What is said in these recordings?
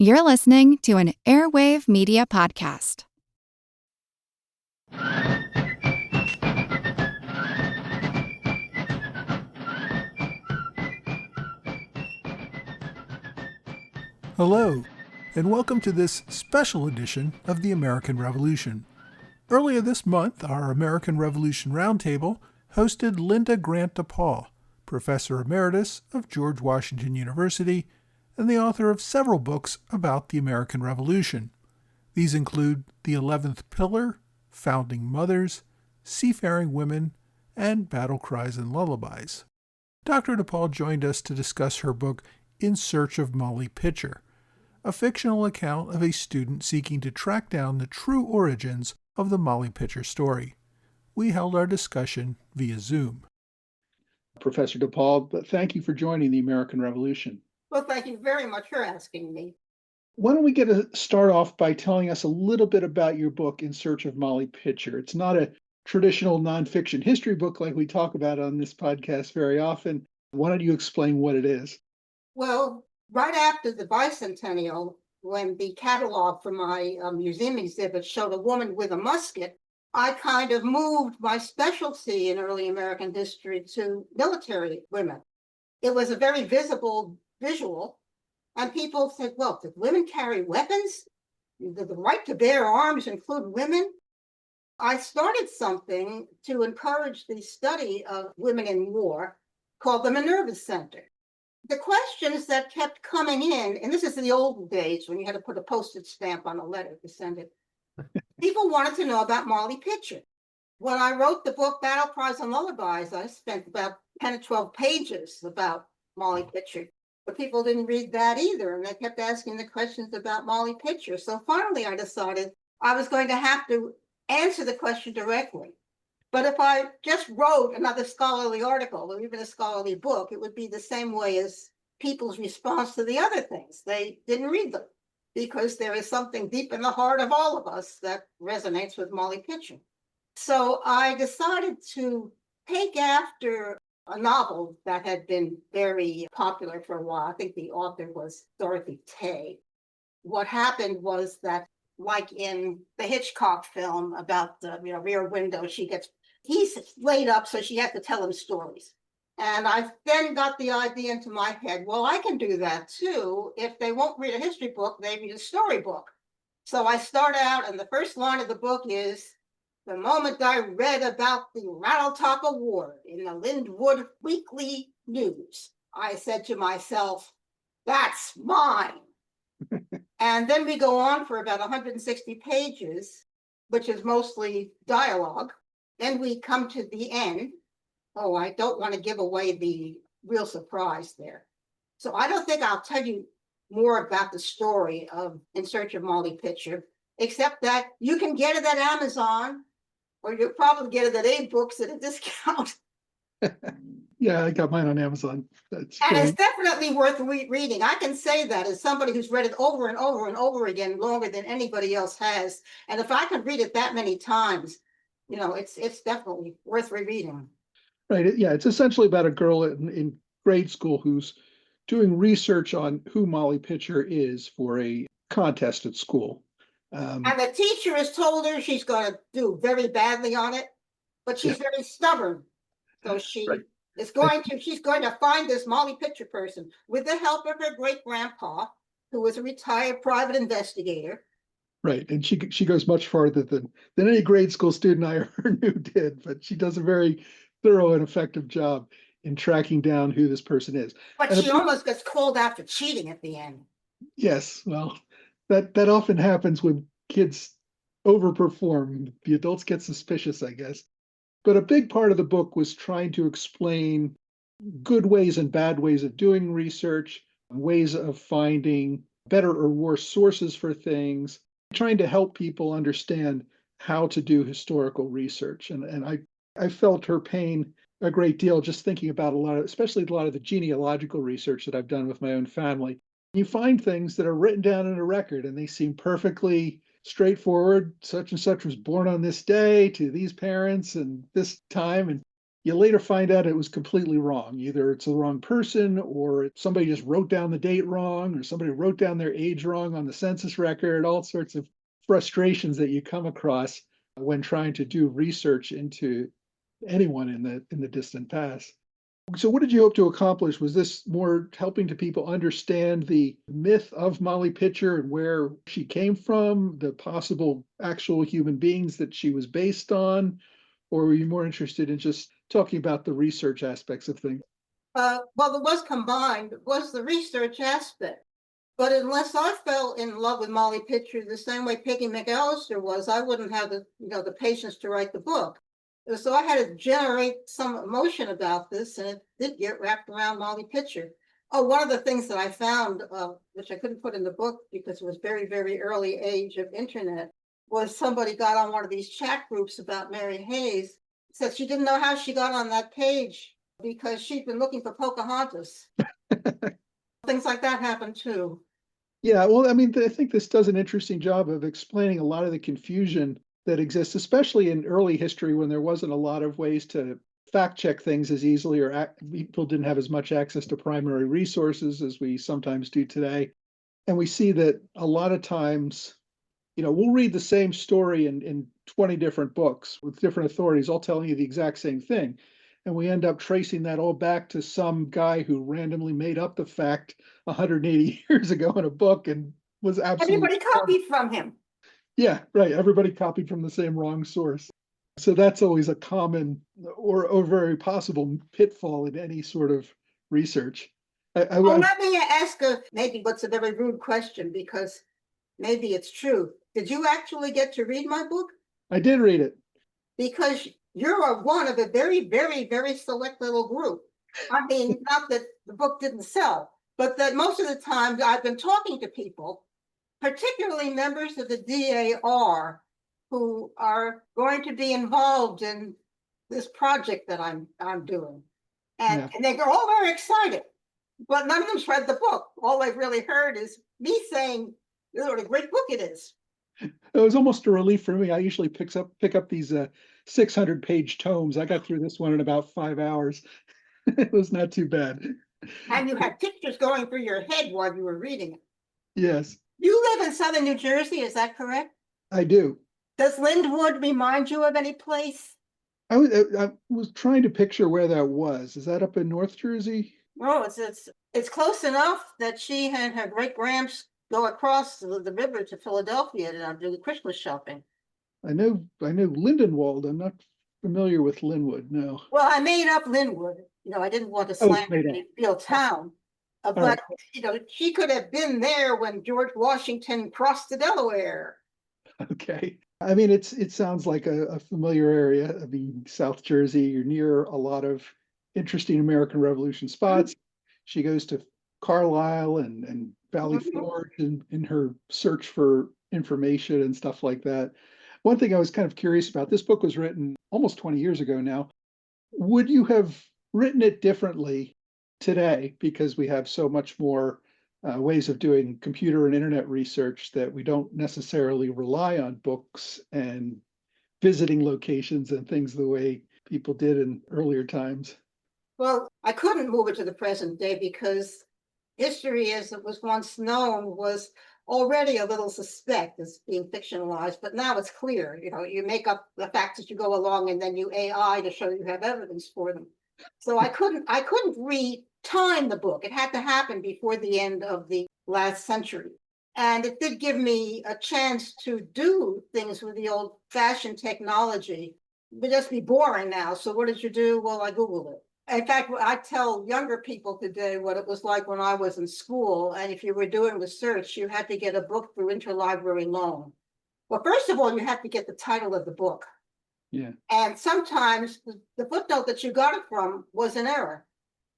You're listening to an Airwave Media Podcast. Hello, and welcome to this special edition of the American Revolution. Earlier this month, our American Revolution Roundtable hosted Linda Grant DePauw, Professor Emeritus of George Washington University and the author of several books about the American Revolution. These include The 11th Pillar, Founding Mothers, Seafaring Women, and Battle Cries and Lullabies. Dr. DePauw joined us to discuss her book In Search of Molly Pitcher, a fictional account of a student seeking to track down the true origins of the Molly Pitcher story. We held our discussion via Zoom. Professor DePauw, thank you for joining the American Revolution. Well, thank you very much for asking me. Why don't we start off by telling us a little bit about your book, In Search of Molly Pitcher? It's not a traditional nonfiction history book like we talk about on this podcast very often. Why don't you explain what it is? Well, right after the bicentennial, when the catalog for my museum exhibit showed a woman with a musket, I kind of moved my specialty in early American history to military women. It was a very visible visual, and people said, well, did women carry weapons? Did the right to bear arms include women? I started something to encourage the study of women in war called the Emeritus Center. The questions that kept coming in, and this is in the old days when you had to put a postage stamp on a letter to send it, people wanted to know about Molly Pitcher. When I wrote the book Battle Cries and Lullabies, I spent about 10 or 12 pages about Molly Pitcher. But people didn't read that either, and they kept asking the questions about Molly Pitcher. So finally, I decided I was going to have to answer the question directly. But if I just wrote another scholarly article or even a scholarly book, it would be the same way as people's response to the other things. They didn't read them because there is something deep in the heart of all of us that resonates with Molly Pitcher. So I decided to take after a novel that had been very popular for a while. I think the author was Dorothy Tay. What happened was that, like in the Hitchcock film about the Rear Window, he's laid up, so she had to tell him stories. And I then got the idea into my head, well, I can do that too. If they won't read a history book, they read a storybook. So I start out, and the first line of the book is, the moment I read about the Rattletop Award in the Lindwood Weekly News, I said to myself, that's mine. And then we go on for about 160 pages, which is mostly dialogue. Then we come to the end. Oh, I don't want to give away the real surprise there. So I don't think I'll tell you more about the story of In Search of Molly Pitcher, except that you can get it at Amazon, or you'll probably get it at Abe Books at a discount. Yeah, I got mine on Amazon. That's and great. It's definitely worth reading. I can say that as somebody who's read it over and over and over again, longer than anybody else has. And if I could read it that many times, it's definitely worth rereading. Right. Yeah, it's essentially about a girl in grade school who's doing research on who Molly Pitcher is for a contest at school. And the teacher has told her she's going to do very badly on it, but she's very stubborn. So she's going to find this Molly Pitcher person with the help of her great grandpa, who was a retired private investigator. Right, and she goes much farther than any grade school student I ever knew did, but she does a very thorough and effective job in tracking down who this person is. But she almost gets called out for cheating at the end. Yes, well, that often happens when kids overperform. The adults get suspicious, I guess. But a big part of the book was trying to explain good ways and bad ways of doing research, ways of finding better or worse sources for things, trying to help people understand how to do historical research. And I felt her pain a great deal just thinking about especially a lot of the genealogical research that I've done with my own family. You find things that are written down in a record and they seem perfectly straightforward. Such and such was born on this day to these parents and this time. And you later find out it was completely wrong. Either it's the wrong person, or somebody just wrote down the date wrong, or somebody wrote down their age wrong on the census record, all sorts of frustrations that you come across when trying to do research into anyone in the distant past. So what did you hope to accomplish? Was this more helping to people understand the myth of Molly Pitcher and where she came from, the possible actual human beings that she was based on? Or were you more interested in just talking about the research aspects of things? Well, it was combined, it was the research aspect. But unless I fell in love with Molly Pitcher the same way Peggy McAllister was, I wouldn't have the patience to write the book. So I had to generate some emotion about this, and it did get wrapped around Molly Pitcher. Oh, one of the things that I found, which I couldn't put in the book because it was very, very early age of internet, was somebody got on one of these chat groups about Mary Hayes, said she didn't know how she got on that page because she'd been looking for Pocahontas. Things like that happen too. Yeah, well, I mean, I think this does an interesting job of explaining a lot of the confusion that exists, especially in early history when there wasn't a lot of ways to fact check things as easily, or people didn't have as much access to primary resources as we sometimes do today. And we see that a lot of times, we'll read the same story in 20 different books with different authorities, all telling you the exact same thing. And we end up tracing that all back to some guy who randomly made up the fact 180 years ago in a book and was absolutely Everybody copied from him. Yeah, right. Everybody copied from the same wrong source. So that's always a common or very possible pitfall in any sort of research. Oh, let me ask maybe what's a very rude question, because maybe it's true. Did you actually get to read my book? I did read it. Because you're one of a very, very, very select little group. I mean, not that the book didn't sell, but that most of the time I've been talking to people, particularly members of the DAR, who are going to be involved in this project that I'm doing. And, Yeah. and they're all very excited, but none of them's read the book. All they've really heard is me saying what a great book it is. It was almost a relief for me. I usually pick up these 600-page tomes. I got through this one in about 5 hours. It was not too bad. And you had pictures going through your head while you were reading it. Yes, You live in southern New Jersey, is that correct? I do. Does Lindwood remind you of any place? I was trying to picture where that was. Is that up in North Jersey? Oh, it's close enough that she and her great gramps go across the river to Philadelphia to do the Christmas shopping. I know Lindenwold. I'm not familiar with Linwood, no. Well, I made up Lindwood. I didn't want to Oh, it's slander made up. any real town. All But right. she could have been there when George Washington crossed the Delaware. Okay. I mean, it sounds like a familiar area. I mean, South Jersey, you're near a lot of interesting American Revolution spots. She goes to Carlisle and Valley Mhm. Forge in her search for information and stuff like that. One thing I was kind of curious about, this book was written almost 20 years ago now. Would you have written it differently today because we have so much more ways of doing computer and internet research that we don't necessarily rely on books and visiting locations and things the way people did in earlier times? Well, I couldn't move it to the present day because history as it was once known was already a little suspect as being fictionalized, but now it's clear. You make up the facts as you go along and then you AI to show you have evidence for them. So I couldn't re-time the book. It had to happen before the end of the last century. And it did give me a chance to do things with the old fashioned technology. It would just be boring now. So what did you do? Well, I Googled it. In fact, I tell younger people today what it was like when I was in school. And if you were doing research, you had to get a book through interlibrary loan. Well, first of all, you had to get the title of the book. Yeah. And sometimes the footnote that you got it from was an error.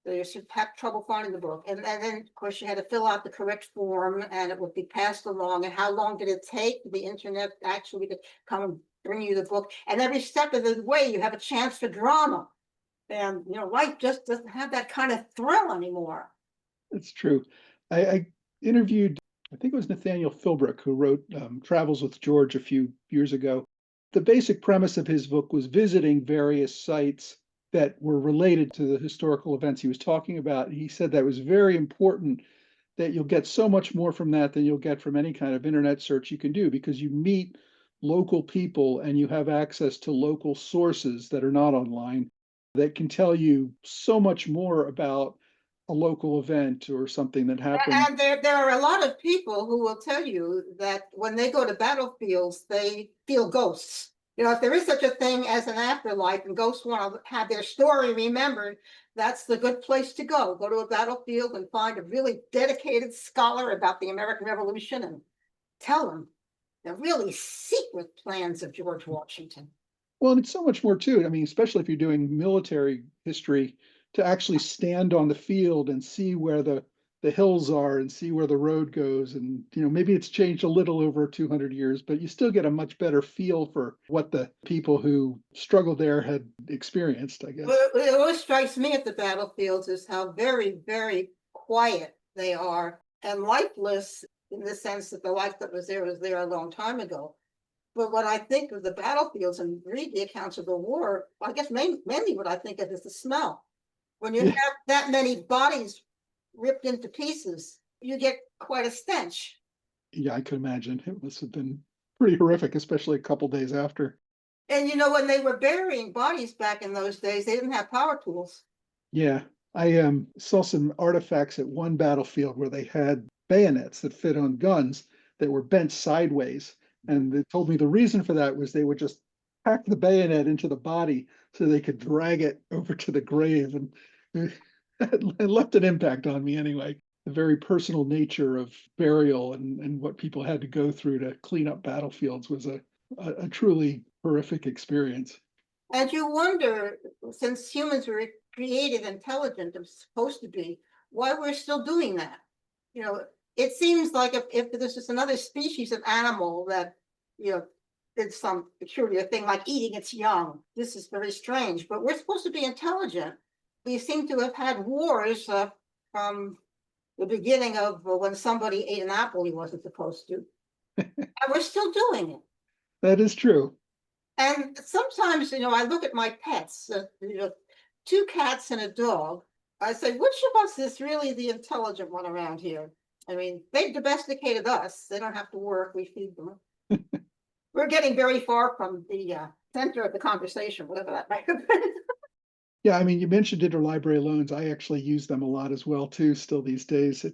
So you should have trouble finding the book. And then, of course, you had to fill out the correct form and it would be passed along. And how long did it take the internet actually to come and bring you the book? And every step of the way, you have a chance for drama. And life just doesn't have that kind of thrill anymore. That's true. I interviewed, I think it was Nathaniel Philbrick, who wrote Travels with George a few years ago. The basic premise of his book was visiting various sites that were related to the historical events he was talking about. He said that was very important, that you'll get so much more from that than you'll get from any kind of internet search you can do, because you meet local people and you have access to local sources that are not online that can tell you so much more about a local event or something that happened. And there are a lot of people who will tell you that when they go to battlefields, they feel ghosts. You know, if there is such a thing as an afterlife and ghosts want to have their story remembered, that's the good place to go. Go to a battlefield and find a really dedicated scholar about the American Revolution and tell them the really secret plans of George Washington. Well, and it's so much more too. I mean, especially if you're doing military history, to actually stand on the field and see where the hills are and see where the road goes. And, maybe it's changed a little over 200 years, but you still get a much better feel for what the people who struggled there had experienced, I guess. What always strikes me at the battlefields is how very, very quiet they are and lifeless, in the sense that the life that was there a long time ago. But when I think of the battlefields and read the accounts of the war, I guess mainly what I think of is the smell. When you have that many bodies ripped into pieces, you get quite a stench. Yeah, I could imagine. It must have been pretty horrific, especially a couple days after. And when they were burying bodies back in those days, they didn't have power tools. Yeah, I saw some artifacts at one battlefield where they had bayonets that fit on guns that were bent sideways. And they told me the reason for that was they would just pack the bayonet into the body so they could drag it over to the grave. And it left an impact on me anyway. The very personal nature of burial and what people had to go through to clean up battlefields was a truly horrific experience. And you wonder, since humans were created intelligent and supposed to be, why we're still doing that. It seems like if this is another species of animal that, did some peculiar thing like eating its young, this is very strange, but we're supposed to be intelligent. We seem to have had wars from the beginning of when somebody ate an apple he wasn't supposed to. And we're still doing it. That is true. And sometimes, I look at my pets, 2 cats and a dog. I say, which of us is really the intelligent one around here? I mean, they've domesticated us. They don't have to work. We feed them. We're getting very far from the center of the conversation, whatever that might have been. Yeah, I mean, you mentioned interlibrary loans. I actually use them a lot as well, too, still these days.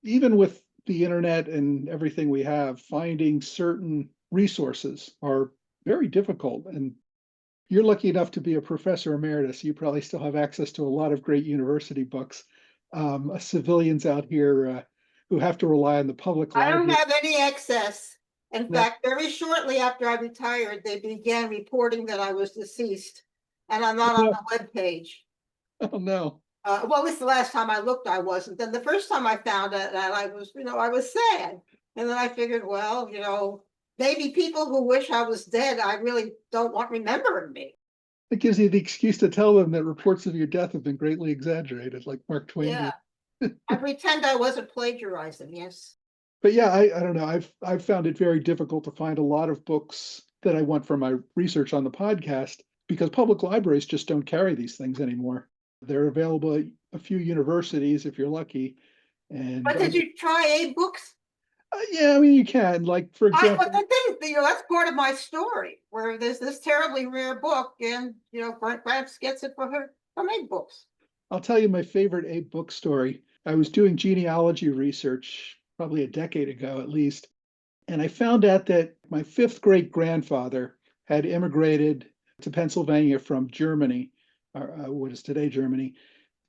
Even with the internet and everything we have, finding certain resources are very difficult. And you're lucky enough to be a professor emeritus. You probably still have access to a lot of great university books. Civilians out here who have to rely on the public library. I don't have any excess. In fact, very shortly after I retired, they began reporting that I was deceased, and I'm not on the webpage. Oh no. Well, at least the last time I looked, I wasn't. Then the first time I found out that I was sad. And then I figured, well, maybe people who wish I was dead, I really don't want remembering me. It gives you the excuse to tell them that reports of your death have been greatly exaggerated, like Mark Twain did. Yeah. I pretend I wasn't plagiarizing, yes. But yeah, I don't know. I've found it very difficult to find a lot of books that I want for my research on the podcast, because public libraries just don't carry these things anymore. They're available at a few universities if you're lucky. But did you try e-books? Yeah, I mean, you can. Like, for example, But the thing, that's part of my story, where there's this terribly rare book, and Grant gets it from e-books. I'll tell you my favorite book story. I was doing genealogy research probably a decade ago at least, and I found out that my 5th great grandfather had immigrated to Pennsylvania from Germany, what is today Germany.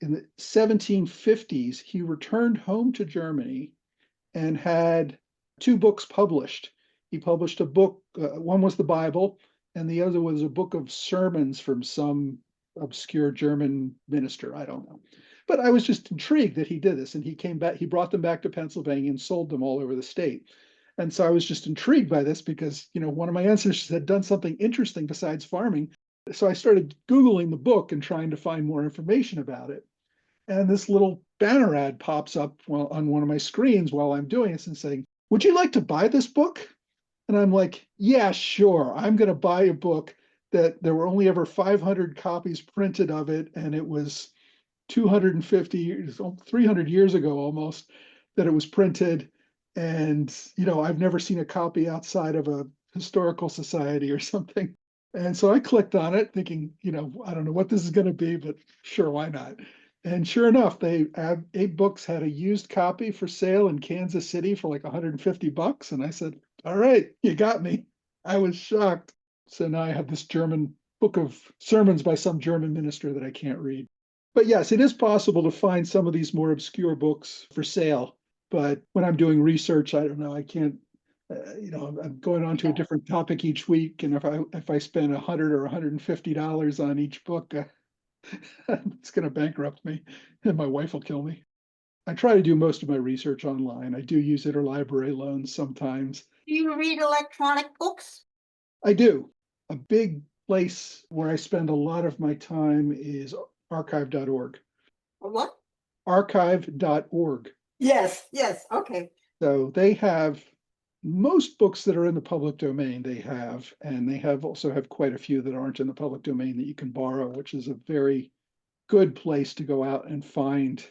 In the 1750s, he returned home to Germany and had 2 books published. He published a book, one was the Bible, and the other was a book of sermons from some obscure German minister, I don't know. But I was just intrigued that he did this, and he came back, he brought them back to Pennsylvania and sold them all over the state. And so I was just intrigued by this because, one of my ancestors had done something interesting besides farming. So I started Googling the book and trying to find more information about it. And this little banner ad pops up on one of my screens while I'm doing this and saying, "Would you like to buy this book?" And I'm like, "Yeah, sure. I'm going to buy a book that there were only ever 500 copies printed of it, and it was 250 years, 300 years ago almost, that it was printed. And, I've never seen a copy outside of a historical society or something. And so I clicked on it thinking, I don't know what this is going to be, but sure, why not? And sure enough, Eight Books had a used copy for sale in Kansas City for like $150. And I said, all right, you got me. I was shocked. So now I have this German book of sermons by some German minister that I can't read. But yes, it is possible to find some of these more obscure books for sale. But when I'm doing research, I don't know, I can't, I'm going on to a different topic each week. And if I spend $100 or $150 on each book, it's going to bankrupt me and my wife will kill me. I try to do most of my research online. I do use interlibrary loans sometimes. Do you read electronic books? I do. A big place where I spend a lot of my time is archive.org. Or what? Archive.org. Yes, okay. So they have most books that are in the public domain and they also have quite a few that aren't in the public domain that you can borrow, which is a very good place to go out and find,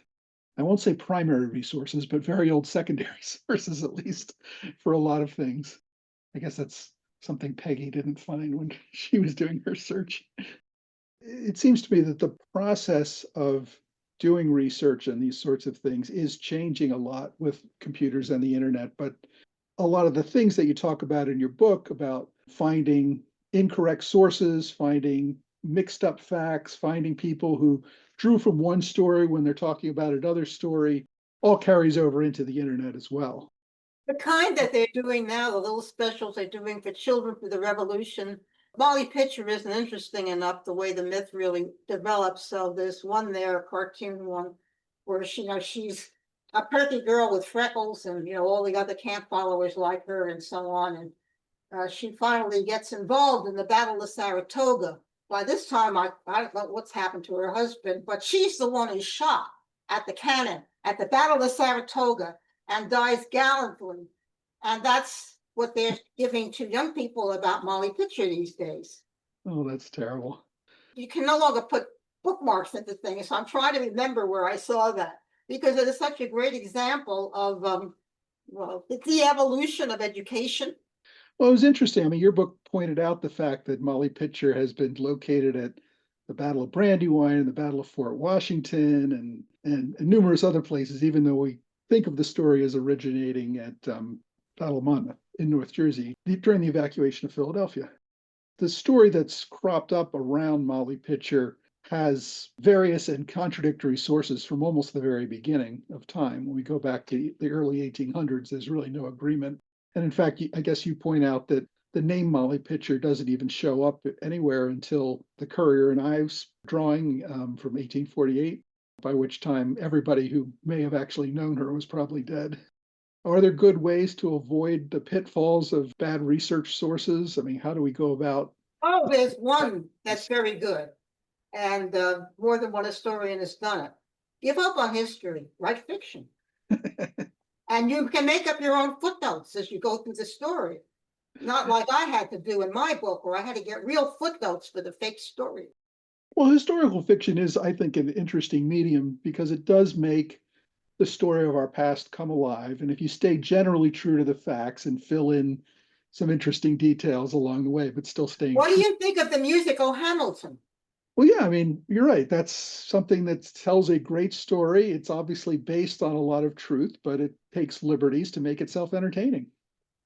I won't say primary resources, but very old secondary sources, at least for a lot of things. I guess that's something Peggy didn't find when she was doing her search. It seems to me that the process of doing research and these sorts of things is changing a lot with computers and the internet, but a lot of the things that you talk about in your book about finding incorrect sources, finding mixed up facts, finding people who drew from one story when they're talking about another story, all carries over into the internet as well. The kind that they're doing now, the little specials they're doing for children for the revolution, Molly Pitcher isn't interesting enough the way the myth really develops. So there's one there, a cartoon one, where she's a perky girl with freckles and all the other camp followers like her and so on. And she finally gets involved in the Battle of Saratoga. By this time, I don't know what's happened to her husband, but she's the one who's shot at the cannon at the Battle of Saratoga and dies gallantly. And that's what they're giving to young people about Molly Pitcher these days. Oh, that's terrible. You can no longer put bookmarks into things. So I'm trying to remember where I saw that because it is such a great example of, the evolution of education. Well, it was interesting. I mean, your book pointed out the fact that Molly Pitcher has been located at the Battle of Brandywine and the Battle of Fort Washington and numerous other places, even though we think of the story as originating at Battle of Monmouth in North Jersey during the evacuation of Philadelphia. The story that's cropped up around Molly Pitcher has various and contradictory sources from almost the very beginning of time. When we go back to the early 1800s, there's really no agreement. And in fact, I guess you point out that the name Molly Pitcher doesn't even show up anywhere until the Currier and Ives drawing from 1848, by which time everybody who may have actually known her was probably dead. Are there good ways to avoid the pitfalls of bad research sources? I mean, how do we go about? Oh, there's one that's very good. And more than one historian has done it. Give up on history, write fiction. And you can make up your own footnotes as you go through the story. Not like I had to do in my book, where I had to get real footnotes for the fake story. Well, historical fiction is, I think, an interesting medium because it does make the story of our past come alive. And if you stay generally true to the facts and fill in some interesting details along the way, but still staying What do you think of the musical Hamilton? Well, yeah, I mean, you're right. That's something that tells a great story. It's obviously based on a lot of truth, but it takes liberties to make itself entertaining.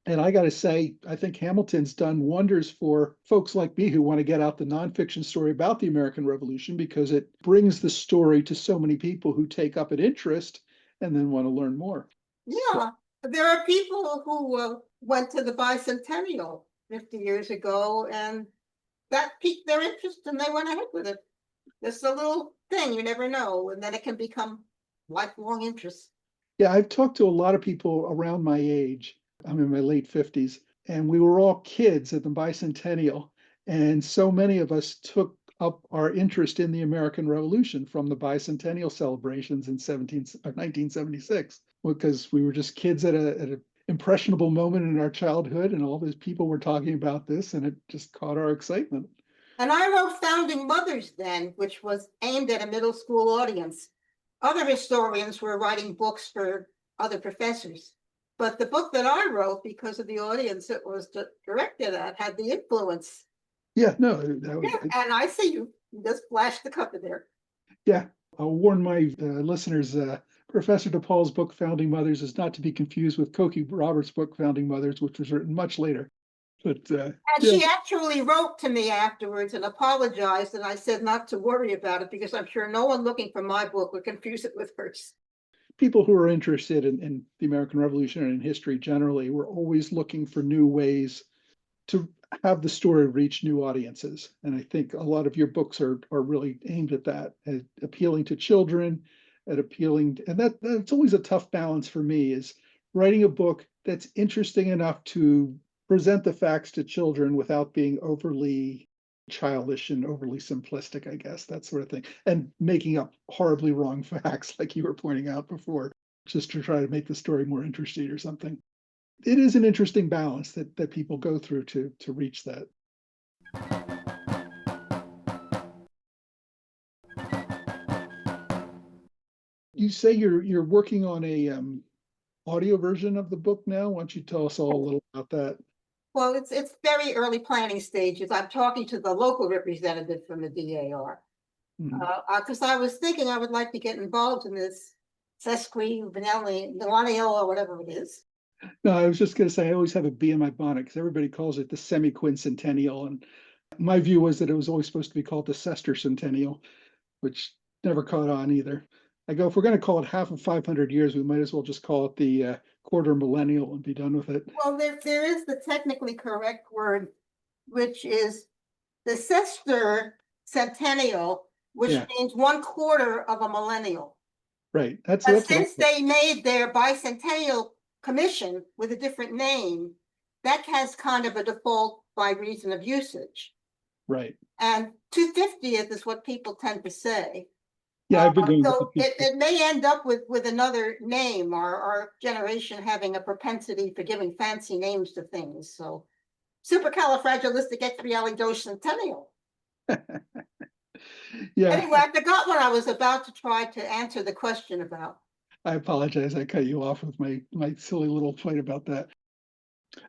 And I got to say, I think Hamilton's done wonders for folks like me who want to get out the nonfiction story about the American Revolution because it brings the story to so many people who take up an interest and then want to learn more. Yeah, there are people who went to the bicentennial 50 years ago and that piqued their interest and they went ahead with it. It's a little thing, you never know, and then it can become lifelong interest. Yeah, I've talked to a lot of people around my age. I'm in my late 50s, and we were all kids at the bicentennial. And so many of us took up our interest in the American Revolution from the bicentennial celebrations in 1976, because we were just kids at an impressionable moment in our childhood, and all these people were talking about this, and it just caught our excitement. And I wrote Founding Mothers then, which was aimed at a middle school audience. Other historians were writing books for other professors. But the book that I wrote, because of the audience it was directed at, had the influence. Yeah, no, that was, And I see you just flashed the cover there. yeah. I'll warn my listeners, Professor DePauw's book, Founding Mothers, is not to be confused with Cokie Roberts' book, Founding Mothers, which was written much later. But And yeah, she actually wrote to me afterwards and apologized, and I said not to worry about it because I'm sure no one looking for my book would confuse it with hers. people who are interested in the American Revolution and in history generally, were always looking for new ways to have the story reach new audiences. And I think a lot of your books are really aimed at that, at appealing to children, at appealing, and that's always a tough balance for me, is writing a book that's interesting enough to present the facts to children without being overly childish and overly simplistic, I guess, that sort of thing, and making up horribly wrong facts, like you were pointing out before, just to try to make the story more interesting or something. It is an interesting balance that people go through to reach that. You say you're working on a audio version of the book now. Why don't you tell us all a little about that? Well, it's very early planning stages. I'm talking to the local representative from the DAR. Mhm. Because I was thinking I would like to get involved in this sesquicentennial or whatever it is. No, I was just going to say I always have a bee in my bonnet because everybody calls it the semi-quincentennial, and my view was that it was always supposed to be called the sesquicentennial, which never caught on either. I go, if we're going to call it half of 500 years, we might as well just call it the quarter millennial and be done with it. Well, there is the technically correct word, which is the sester centennial, which Yeah, means 1/4 of a millennial. right. That's But what I since they made their bicentennial commission with a different name, that has kind of a default by reason of usage. right. And 250th is what people tend to say. Yeah, I've been going with the So it may end up with another name, or our generation having a propensity for giving fancy names to things. So supercalifragilisticexpialidocious. Yeah, Anyway, I forgot what I was about to try to answer the question about. I apologize. I cut you off with my silly little fight about that.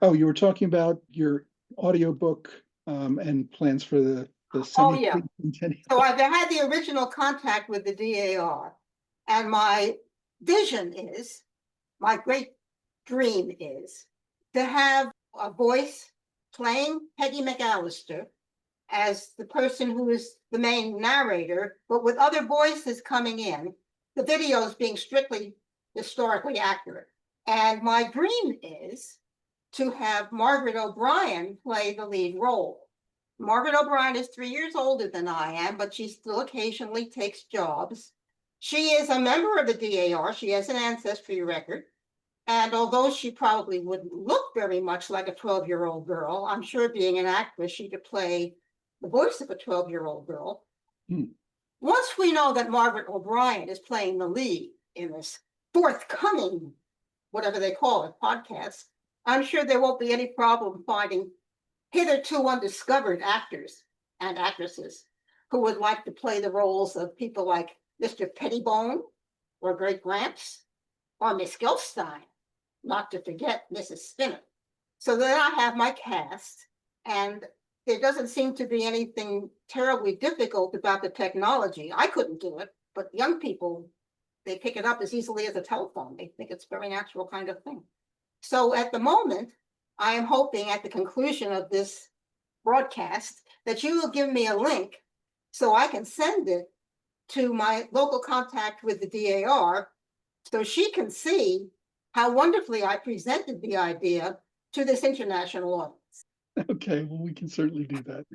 Oh, you were talking about your audiobook and plans for the Oh, yeah. semi-quincentennial. So I've had the original contact with the DAR, and my vision is, my great dream is, to have a voice playing Peggy McAllister as the person who is the main narrator, but with other voices coming in, the videos being strictly historically accurate. And my dream is to have Margaret O'Brien play the lead role. Margaret O'Brien is 3 years older than I am, but she still occasionally takes jobs. She is a member of the DAR. She has an ancestry record. And although she probably wouldn't look very much like a 12-year-old girl, I'm sure being an actress, she could play the voice of a 12-year-old girl. Hmm. Once we know that Margaret O'Brien is playing the lead in this forthcoming, whatever they call it, podcast, I'm sure there won't be any problem finding hitherto undiscovered actors and actresses who would like to play the roles of people like Mr. Pettibone or Great Gramps or Miss Gelstein, not to forget Mrs. Spinner. So then I have my cast, and there doesn't seem to be anything terribly difficult about the technology. I couldn't do it, but young people, they pick it up as easily as a telephone. They think it's a very natural kind of thing. So at the moment, I am hoping at the conclusion of this broadcast that you will give me a link so I can send it to my local contact with the DAR so she can see how wonderfully I presented the idea to this international audience. Okay, well, we can certainly do that.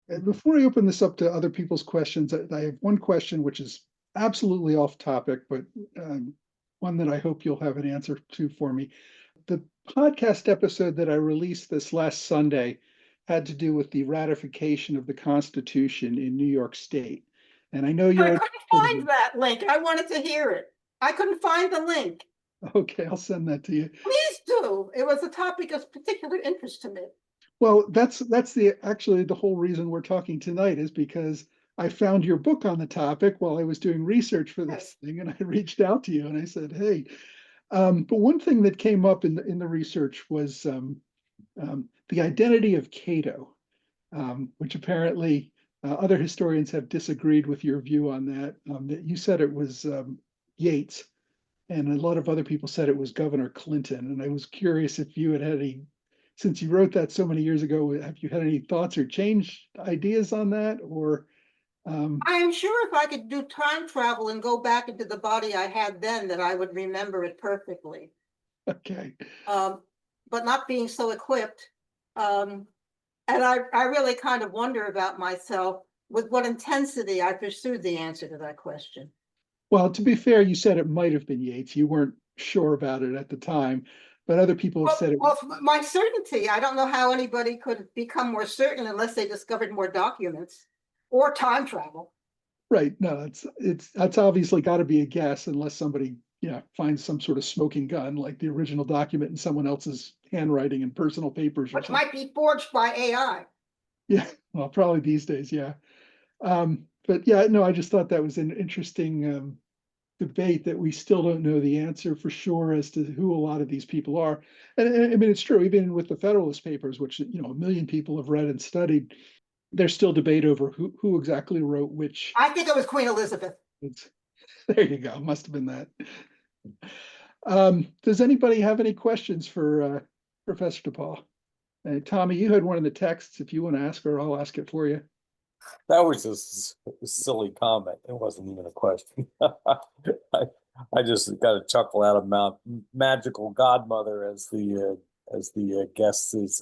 And before I open this up to other people's questions, I have one question which is absolutely off topic, but one that I hope you'll have an answer to for me. The podcast episode that I released this last Sunday had to do with the ratification of the Constitution in New York State. And I know I you're couldn't find that link. I wanted to hear it. I couldn't find the link. okay, I'll send that to you. Please do. It was a topic of particular interest to me. Well, that's actually the whole reason we're talking tonight is because I found your book on the topic while I was doing research for this thing, and I reached out to you and I said, "Hey." But one thing that came up in the research was the identity of Cato, which apparently other historians have disagreed with your view on that. That you said it was Yates, and a lot of other people said it was Governor Clinton. And I was curious if you had any, since you wrote that so many years ago, have you had any thoughts or changed ideas on that? Or I am sure if I could do time travel and go back into the body I had then, that I would remember it perfectly. okay, But not being so equipped. Um, and I really kind of wonder about myself with what intensity I pursued the answer to that question. well, to be fair, you said it might have been Yates. You weren't sure about it at the time, but other people have said it. Well, my certainty, I don't know how anybody could become more certain unless they discovered more documents or time travel. Right. No, that's obviously got to be a guess unless somebody, finds some sort of smoking gun like the original document in someone else's handwriting and personal papers or Which something. might be forged by AI. Yeah, well, probably these days, yeah. But yeah, no, I just thought that was an interesting debate that we still don't know the answer for sure as to who a lot of these people are. And I mean, it's true, even with the Federalist Papers, which, a million people have read and studied, there's still debate over who exactly wrote which. I think it was Queen Elizabeth. There you go. Must have been that. Does anybody have any questions for Professor DePauw? Tommy, you had one in the texts. If you want to ask her, I'll ask it for you. That was just a silly comment. It wasn't even a question. I just got a chuckle out of Mount Magical Godmother as the guest's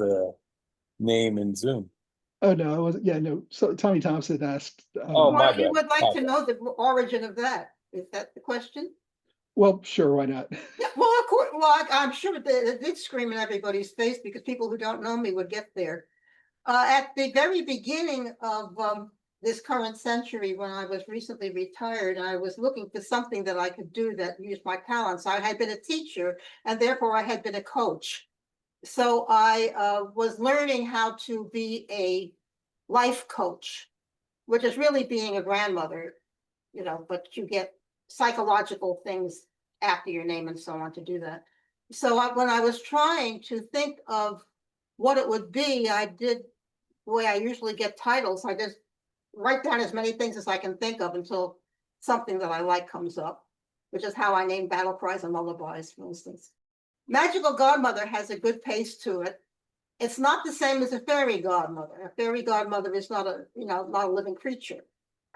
name in Zoom. Oh no, I wasn't. Yeah, no. So Tommy Thompson asked. Oh, my You bad. would like My to bad. know the origin of that. Is that the question? Well, sure, why not? Yeah, well, of course, well, I'm sure that it did scream in everybody's face because people who don't know me would get there. At the very beginning of this current century, when I was recently retired, I was looking for something that I could do that used my talents. I had been a teacher and therefore I had been a coach. So I was learning how to be a life coach, which is really being a grandmother, but you get psychological things after your name and so on to do that. So when I was trying to think of what it would be, I did the way I usually get titles. I just write down as many things as I can think of until something that I like comes up, which is how I named Battle Cries and Lullabies, for instance. Magical Godmother has a good pace to it. It's not the same as a fairy godmother. A fairy godmother is not a living creature.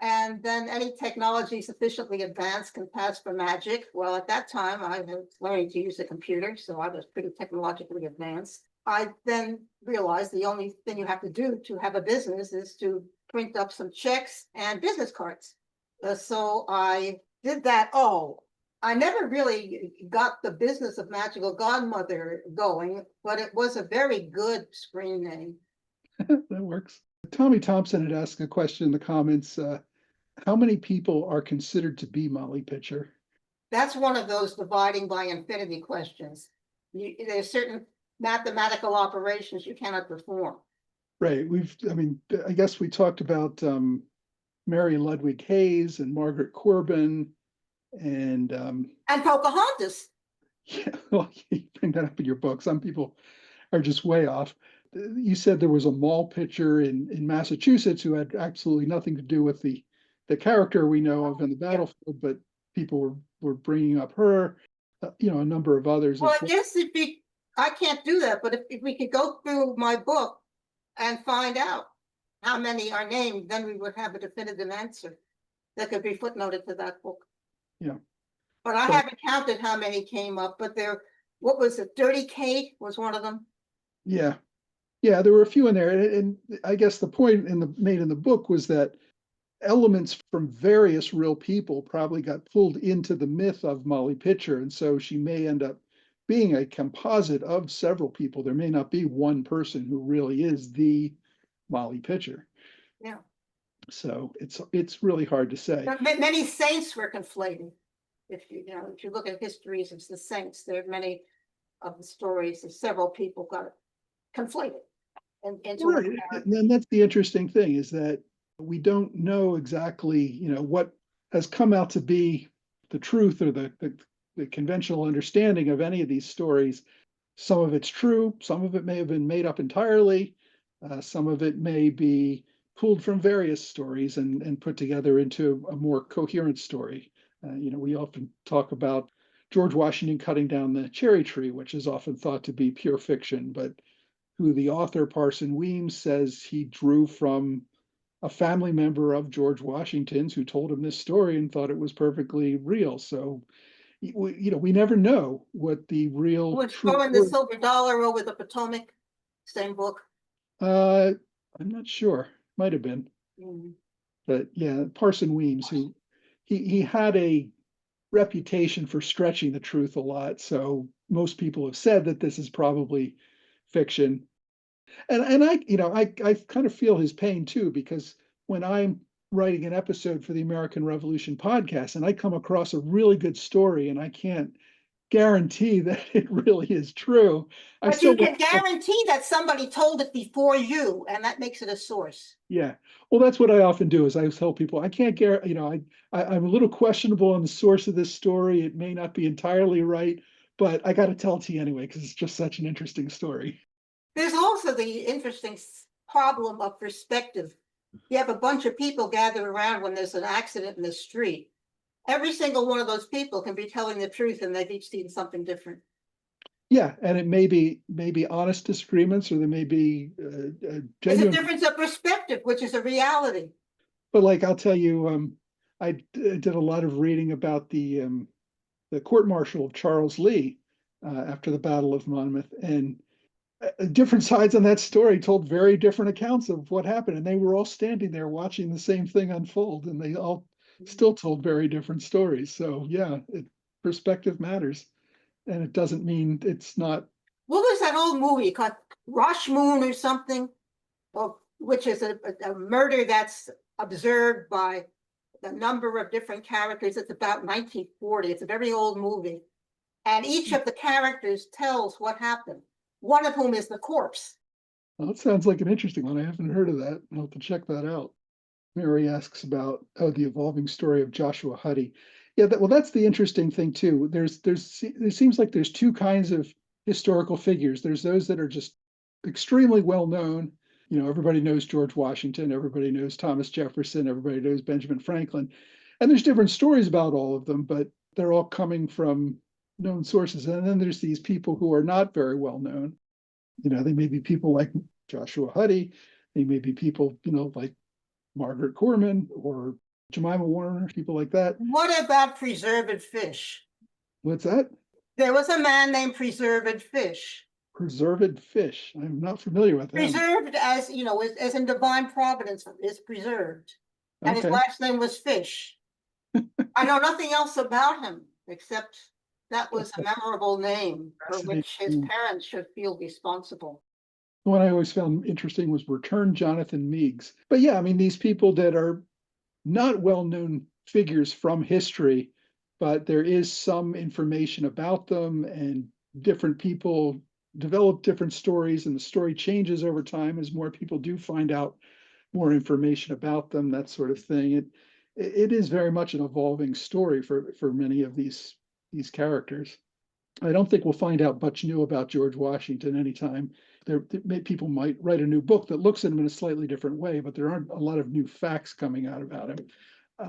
And then any technology sufficiently advanced can pass for magic. Well, at that time, I was learning to use a computer, so I was pretty technologically advanced. I then realized the only thing you have to do to have a business is to print up some checks and business cards. So I did that. Oh, I never really got the business of Magical Godmother going, but it was a very good screen name. That works. Tommy Thompson had asked a question in the comments. How many people are considered to be Molly Pitcher? That's one of those dividing by infinity questions. There's certain mathematical operations you cannot perform. Right. I guess we talked about Mary Ludwig Hayes and Margaret Corbin and Pocahontas. yeah, well, you bring that up in your book. Some people are just way off. You said there was a mall pitcher in Massachusetts who had absolutely nothing to do with the character we know of in the battlefield, but people were bringing up her, a number of others. Well, I guess I can't do that, but if we could go through my book and find out how many are named, then we would have a definitive answer that could be footnoted to that book. Yeah. But I haven't counted how many came up, but what was it? Dirty Kate was one of them. Yeah. Yeah, there were a few in there. And I guess the point made in the book was that elements from various real people probably got pulled into the myth of Molly Pitcher. And so she may end up being a composite of several people. There may not be one person who really is the Molly Pitcher. Yeah. So it's really hard to say. But many saints were conflated. If you look at histories of the saints, there are many of the stories of several people got conflated. into Right. a character. And then that's the interesting thing, is that we don't know exactly, what has come out to be the truth, or the conventional understanding of any of these stories. Some of it's true, some of it may have been made up entirely, some of it may be pulled from various stories and put together into a more coherent story. We often talk about George Washington cutting down the cherry tree, which is often thought to be pure fiction, but who the author Parson Weems says he drew from a family member of George Washington's, who told him this story and thought it was perfectly real. So, we never know what the real Was truth Throwing the was. Silver Dollar Over the Potomac, same book. Uh, I'm not sure. Might have been, Mm. but yeah, Parson Weems, who he had a reputation for stretching the truth a lot. So most people have said that this is probably fiction. And I kind of feel his pain too, because when I'm writing an episode for the American Revolution podcast and I come across a really good story and I can't guarantee that it really is true, I But still you can want to. guarantee that somebody told it before you, and that makes it a source. Yeah. Well, that's what I often do, is I tell people I can't guarantee, I'm a little questionable on the source of this story. It may not be entirely right, but I got to tell it to you anyway, because it's just such an interesting story. There's also the interesting problem of perspective. You have a bunch of people gathered around when there's an accident in the street. Every single one of those people can be telling the truth, and they've each seen something different. Yeah, and it may be honest disagreements, or there may be There's a genuine. difference of perspective, which is a reality. But like I'll tell you, I did a lot of reading about the court martial of Charles Lee after the Battle of Monmouth, and different sides on that story told very different accounts of what happened, and they were all standing there watching the same thing unfold, and they all still told very different stories. So yeah, perspective matters, and it doesn't mean it's not. What was that old movie called Rush Moon or something? Which is a murder that's observed by a number of different characters. It's about 1940. It's a very old movie. And each of the characters tells what happened, one of whom is the corpse. Well, that sounds like an interesting one. I haven't heard of that. I'll have to check that out. Mary asks about the evolving story of Joshua Huddy. Yeah, that's the interesting thing too. There seems like there's two kinds of historical figures. There's those that are just extremely well known. Everybody knows George Washington, everybody knows Thomas Jefferson, everybody knows Benjamin Franklin. And there's different stories about all of them, but they're all coming from known sources. And then there's these people who are not very well known. They may be people like Joshua Huddy. They may be people, like Margaret Corman or Jemima Warner, people like that. What about preserved fish? What's that? There was a man named Preserved Fish. Preserved fish. I'm not familiar with that. Preserved, as you know, as in divine providence, is preserved. And his Okay. last name was Fish. I know nothing else about him except that was a memorable name for which his parents should feel responsible. What I always found interesting was Return Jonathan Meigs. But yeah, I mean, these people that are not well-known figures from history, but there is some information about them, and different people develop different stories, and the story changes over time as more people do find out more information about them, that sort of thing. It is very much an evolving story for many of these characters. I don't think we'll find out much new about George Washington anytime. People might write a new book that looks at him in a slightly different way, but there aren't a lot of new facts coming out about him.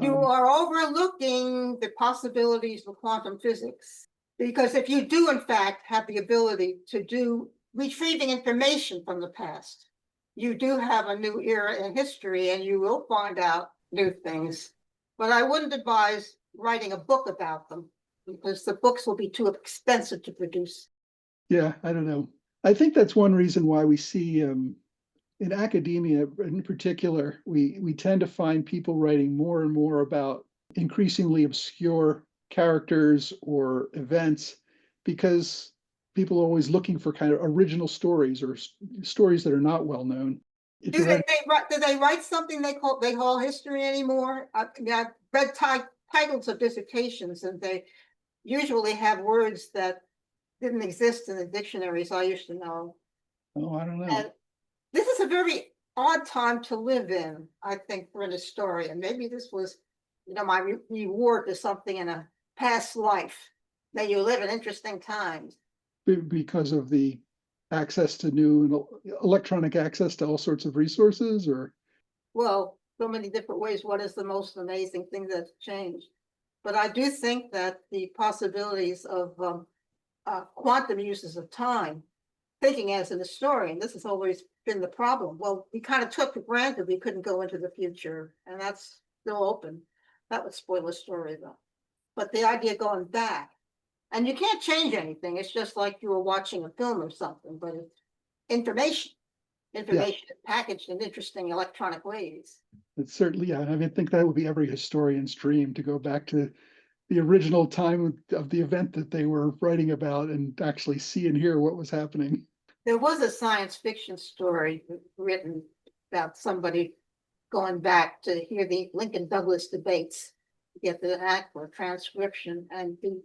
You are overlooking the possibilities of quantum physics, because if you do in fact have the ability to do retrieving information from the past, you do have a new era in history, and you will find out new things. But I wouldn't advise writing a book about them, because the books will be too expensive to produce. Yeah, I don't know. I think that's one reason why we see in academia in particular, we tend to find people writing more and more about increasingly obscure characters or events, because people are always looking for kind of original stories, or stories that are not well known. Do they write something they call history anymore? I've read titles of dissertations, and they usually have words that didn't exist in the dictionaries I used to know. Oh, I don't know. And This is a very odd time to live in, I think, for an historian. Maybe this was, my reward to something in a past life, that you live in interesting times. Because of the access to new and electronic access to all sorts of resources, or? Well, so many different ways. What is the most amazing thing that's changed? But I do think that the possibilities of quantum uses of time, thinking as an historian, this has always been the problem. Well, we kind of took for granted we couldn't go into the future, and that's still open. That would spoil the story, though. But the idea of going back, and you can't change anything. It's just like you were watching a film or something, but it's information packaged in interesting electronic ways. It's certainly, yeah, I think that would be every historian's dream, to go back to the original time of the event that they were writing about and actually see and hear what was happening. There was a science fiction story written about somebody going back to hear the Lincoln Douglas debates, to get the accurate transcription, and the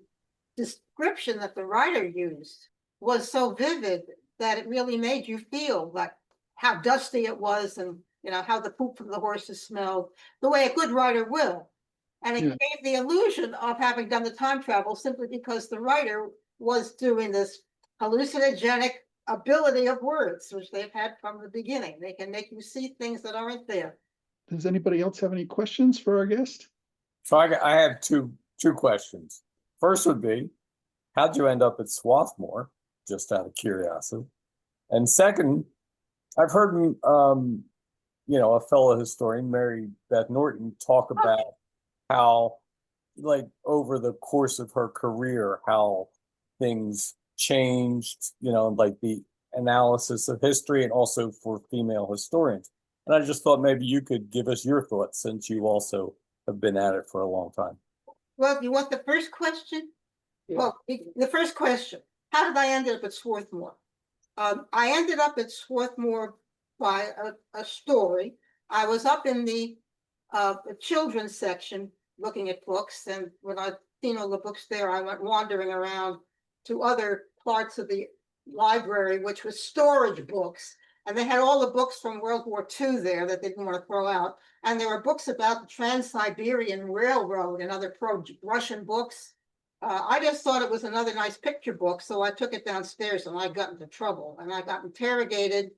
description that the writer used was so vivid that it really made you feel like how dusty it was, and how the poop from the horses smelled, the way a good writer will. And it gave the illusion of having done the time travel, simply because the writer was doing this hallucinogenic ability of words, which they've had from the beginning. They can make you see things that aren't there. Does anybody else have any questions for our guest? So I have two questions. First would be, how'd you end up at Swarthmore? Just out of curiosity. And second, I've heard a fellow historian, Mary Beth Norton, talk about how, like, over the course of her career, how things changed, like the analysis of history, and also for female historians. And I just thought maybe you could give us your thoughts, since you also have been at it for a long time. Well, you want the first question? Yeah. Well, the first question, how did I end up at Swarthmore? I ended up at Swarthmore by a story. I was up in the children's section looking at books, and when I'd seen all the books there, I went wandering around to other parts of the library, which was storage books. And they had all the books from World War II there that they didn't want to throw out. And there were books about the Trans-Siberian Railroad and other pro-Russian books. I just thought it was another nice picture book, so I took it downstairs, and I got into trouble. And I got interrogated,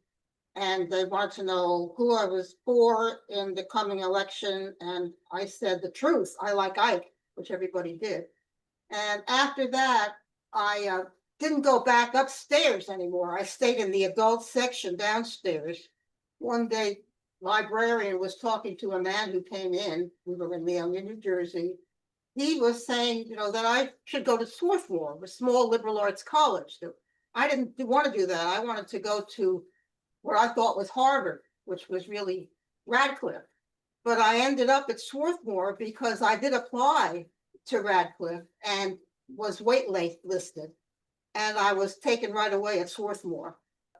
and they wanted to know who I was for in the coming election. And I said the truth. I like Ike, which everybody did. And after that, I didn't go back upstairs anymore. I stayed in the adult section downstairs. One day, librarian was talking to a man who came in. We were in Leonia, New Jersey. He was saying, that I should go to Swarthmore, a small liberal arts college. I didn't want to do that. I wanted to go to what I thought was Harvard, which was really Radcliffe. But I ended up at Swarthmore because I did apply to Radcliffe and was waitlisted. And I was taken right away at Swarthmore.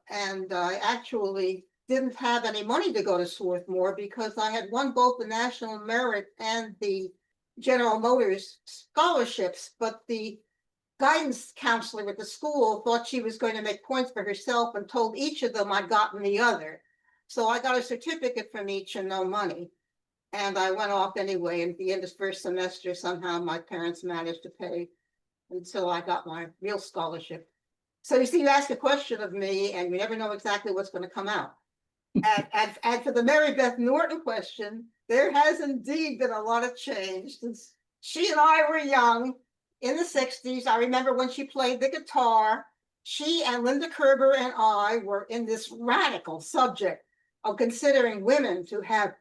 And I actually didn't have any money to go to Swarthmore because I had won both the National Merit and the General Motors scholarships, but the guidance counselor at the school thought she was going to make points for herself and told each of them I'd gotten the other. So I got a certificate from each and no money. And I went off anyway. And at the end of the first semester, somehow my parents managed to pay until I got my real scholarship. So you see, you ask a question of me and you never know exactly what's going to come out. And for the Mary Beth Norton question, there has indeed been a lot of change since she and I were young in the 60s. I remember when she played the guitar, she and Linda Kerber and I were in this radical subject of considering women to have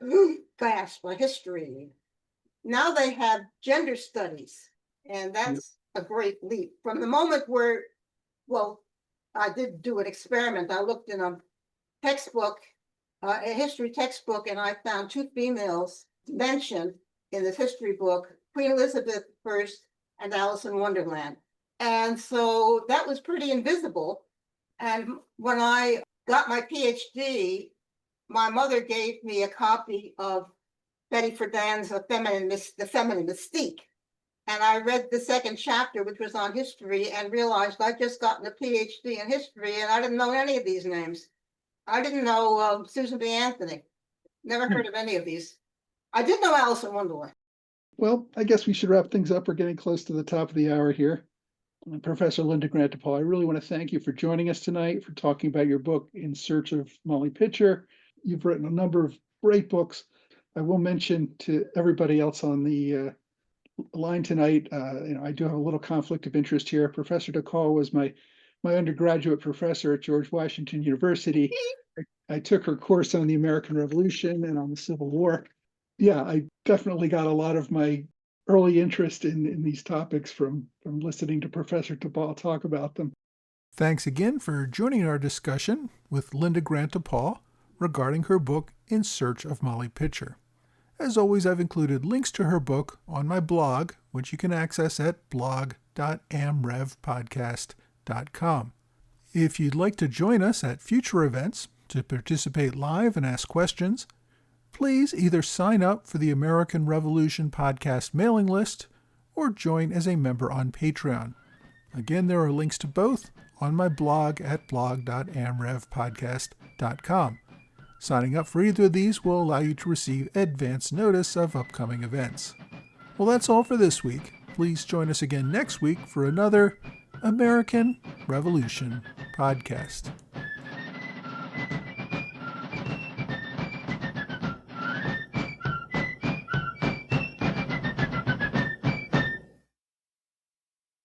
gasp a history. Now they have gender studies, and that's a great leap. From the moment where, well, I did do an experiment. I looked in a textbook, a history textbook, and I found two females mentioned in this history book, Queen Elizabeth I and Alice in Wonderland. And so that was pretty invisible. And when I got my PhD, my mother gave me a copy of Betty Friedan's The Feminine Mystique. And I read the second chapter, which was on history, and realized I'd just gotten a PhD in history and I didn't know any of these names. I didn't know Susan B. Anthony. Never heard of any of these. I did know Alice in Wonderland. Well, I guess we should wrap things up. We're getting close to the top of the hour here. Professor Linda Grant DePauw, I really want to thank you for joining us tonight, for talking about your book, In Search of Molly Pitcher. You've written a number of great books. I will mention to everybody else on the line tonight, I do have a little conflict of interest here. Professor DePauw was my undergraduate professor at George Washington University. I took her course on the American Revolution and on the Civil War. Yeah, I definitely got a lot of my early interest in these topics from listening to Professor DePauw talk about them. Thanks again for joining our discussion with Linda Grant DePauw regarding her book, In Search of Molly Pitcher. As always, I've included links to her book on my blog, which you can access at blog.amrevpodcast.com. If you'd like to join us at future events to participate live and ask questions, please either sign up for the American Revolution podcast mailing list or join as a member on Patreon. Again, there are links to both on my blog at blog.amrevpodcast.com. Signing up for either of these will allow you to receive advance notice of upcoming events. Well, that's all for this week. Please join us again next week for another American Revolution podcast.